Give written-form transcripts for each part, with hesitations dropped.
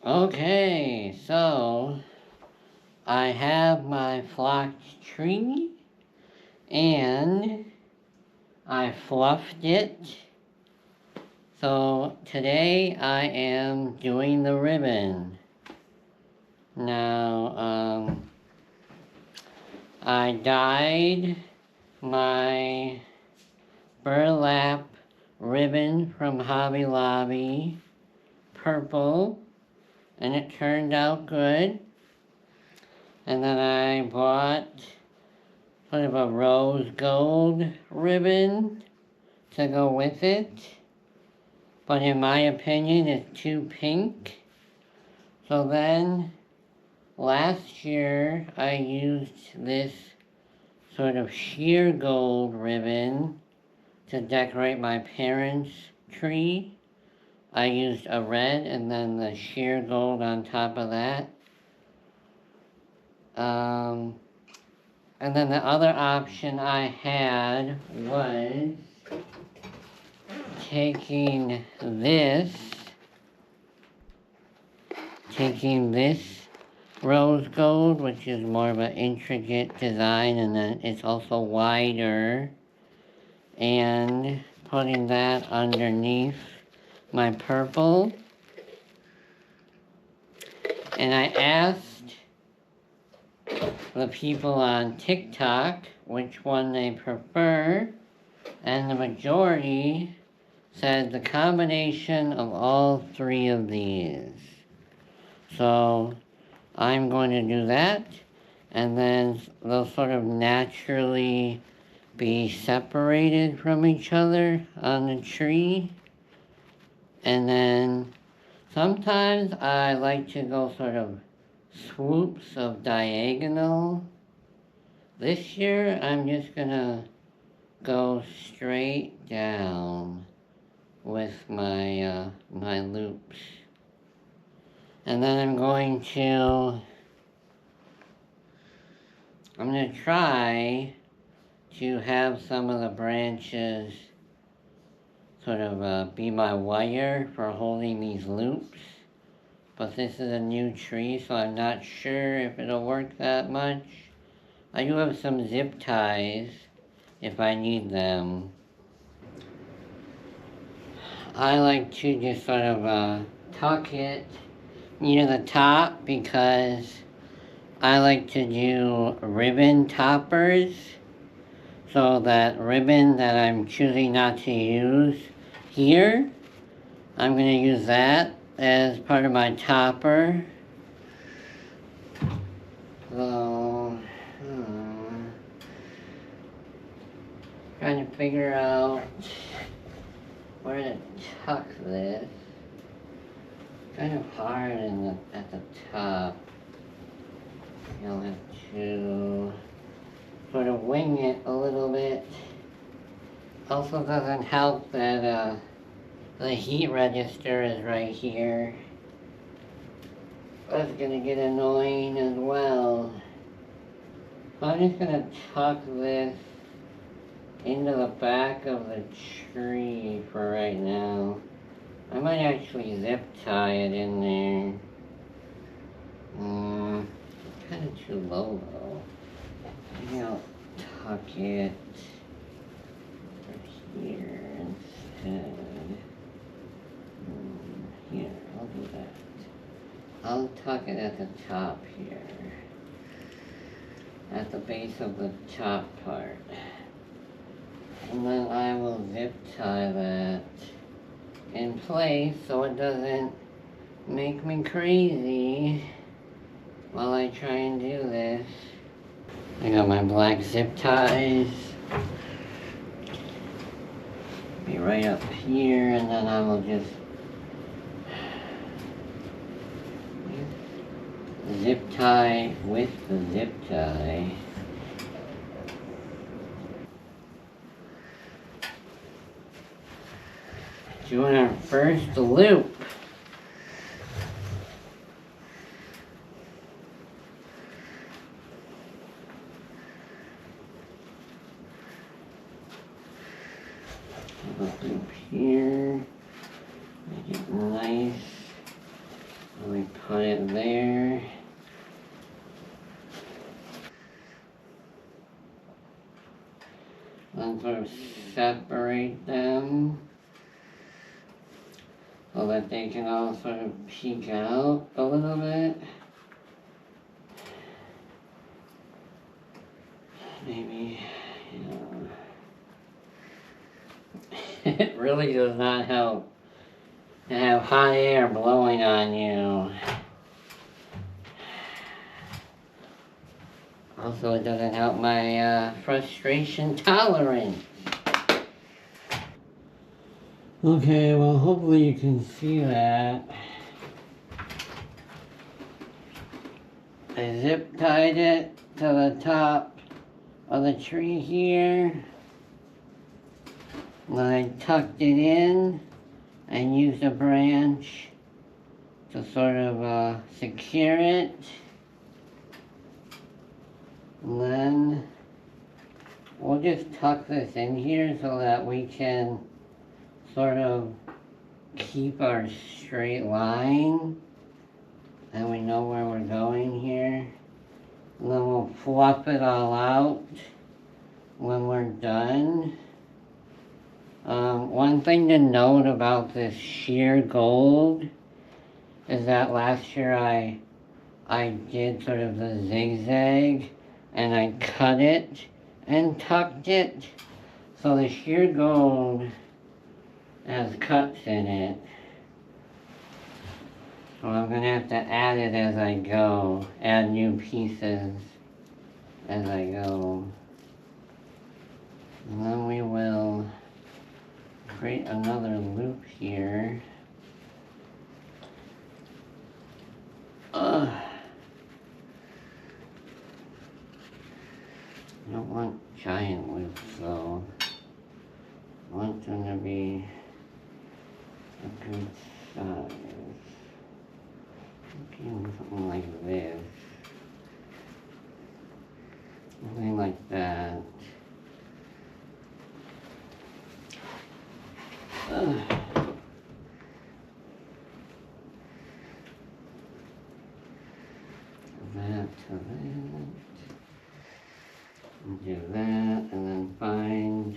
Okay, so I have my flocked tree and I fluffed it. So today I am doing the ribbon. Now, I dyed my burlap ribbon from Hobby Lobby purple, and it turned out good. And then I bought sort of a rose gold ribbon to go with it, but in my opinion it's too pink. So then last year I used this sort of sheer gold ribbon to decorate my parents' tree. I used a red and then the sheer gold on top of that. And then the other option I had was taking this rose gold, which is more of an intricate design, and then it's also wider, and putting that underneath my purple. And I asked the people on TikTok which one they prefer, and the majority said the combination of all three of these. So I'm going to do that, and then they'll sort of naturally be separated from each other on the tree. And then sometimes I like to go sort of swoops of diagonal. This year I'm just gonna go straight down with my my loops. And then I'm going to try to have some of the branches sort of be my wire for holding these loops. But this is a new tree, so I'm not sure if it'll work that much. I do have some zip ties if I need them. I like to just sort of tuck it near the top because I like to do ribbon toppers. So that ribbon that I'm choosing not to use here, I'm going to use that as part of my topper. So, trying to figure out where to tuck this. Kind of hard at the top. You'll have to sort of wing it a little bit. Also doesn't help that the heat register is right here. That's gonna get annoying as well. So I'm just gonna tuck this into the back of the tree for right now. I might actually zip tie it in there. Kind of too low though. Maybe I'll tuck it over here instead. Here, I'll do that. I'll tuck it at the top here. At the base of the top part. And then I will zip tie that in place so it doesn't make me crazy while I try and do this. I got my black zip ties. Be right up here, and then I will just zip tie with the zip tie. Doing our first loop. Loop here. Make it nice So we put it there. And sort of separate them so that they can all sort of peek out a little bit. Maybe, you know. It really does not help to have hot air blowing on you. Also, it doesn't help my frustration tolerance. Okay, well, hopefully you can see that. I zip tied it to the top of the tree here. And then I tucked it in and used a branch to sort of secure it. And then we'll just tuck this in here so that we can sort of keep our straight line and we know where we're going here. And then we'll fluff it all out when we're done. One thing to note about this sheer gold is that last year I did sort of the zigzag and I cut it and tucked it. So the sheer gold has cuts in it. So I'm going to have to add it as I go, add new pieces as I go. And then we will create another loop here. I don't want giant loops though. I want them to be a good size. Something like this. Something like that. That to that. And do that, and then find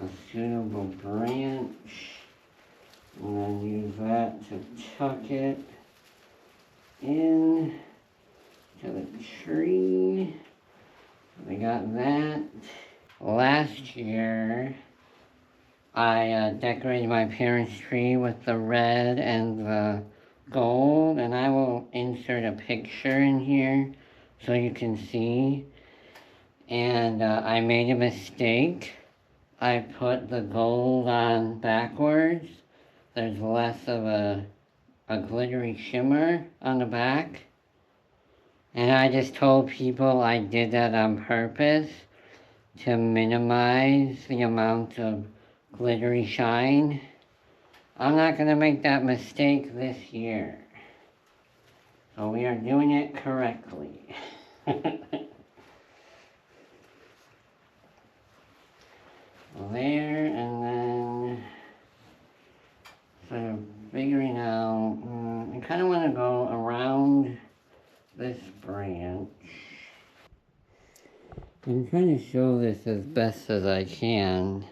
a suitable branch. And then use that to tuck it in to the tree. We got that. Last year, I decorated my parents' tree with the red and the gold, and I will insert a picture in here so you can see. And I made a mistake. I put the gold on backwards. There's less of a glittery shimmer on the back. And I just told people I did that on purpose to minimize the amount of glittery shine. I'm not going to make that mistake this year. So we are doing it correctly. There, and then sort of figuring out, I kind of want to go around this branch. I'm trying to show this as best as I can.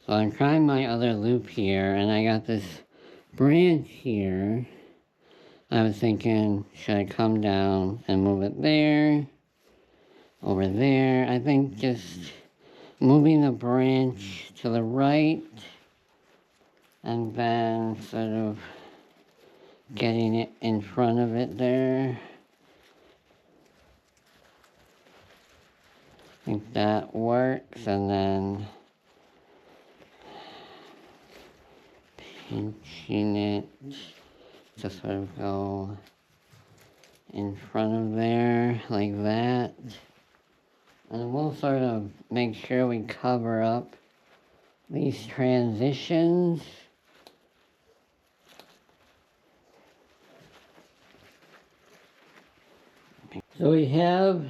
So I'm trying my other loop here, and I got this branch here. I was thinking, should I come down and move it there, over there? I think just moving the branch to the right, and then sort of getting it in front of it there. I think that works, and then pinching it to sort of go in front of there, like that. And we'll sort of make sure we cover up these transitions. So we have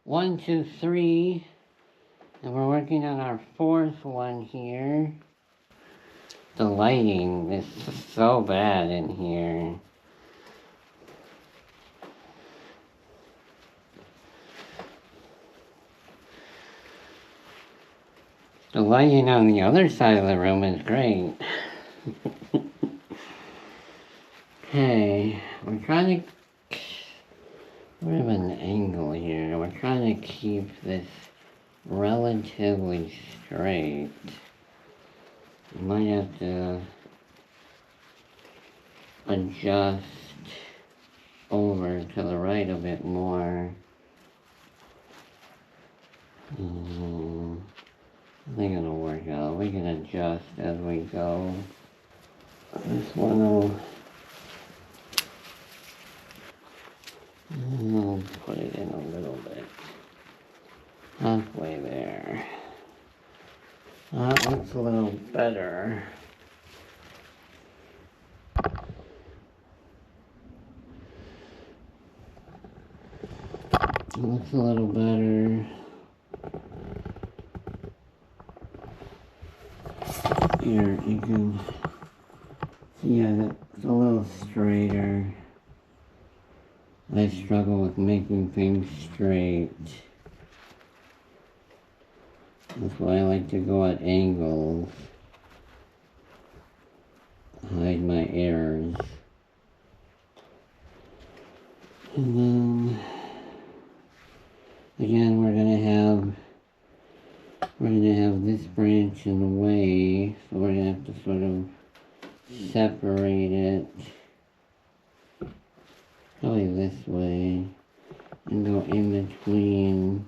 1, 2, 3, and we're working on our fourth one here. The lighting is so bad in here. The lighting on the other side of the room is great. Okay, we're trying to... We have an angle here. We're trying to keep this relatively straight. You might have to adjust over to the right a bit more. I think it'll work out. We can adjust as we go. This one I'll put it in a little bit. Halfway there. That looks a little better. It looks a little better. Here, you can see that's a little straighter. I struggle with making things straight. That's why I like to go at angles. Hide my errors. And then, again, we're gonna have this branch in the way, so we're gonna have to sort of separate it. Probably this way, and go in between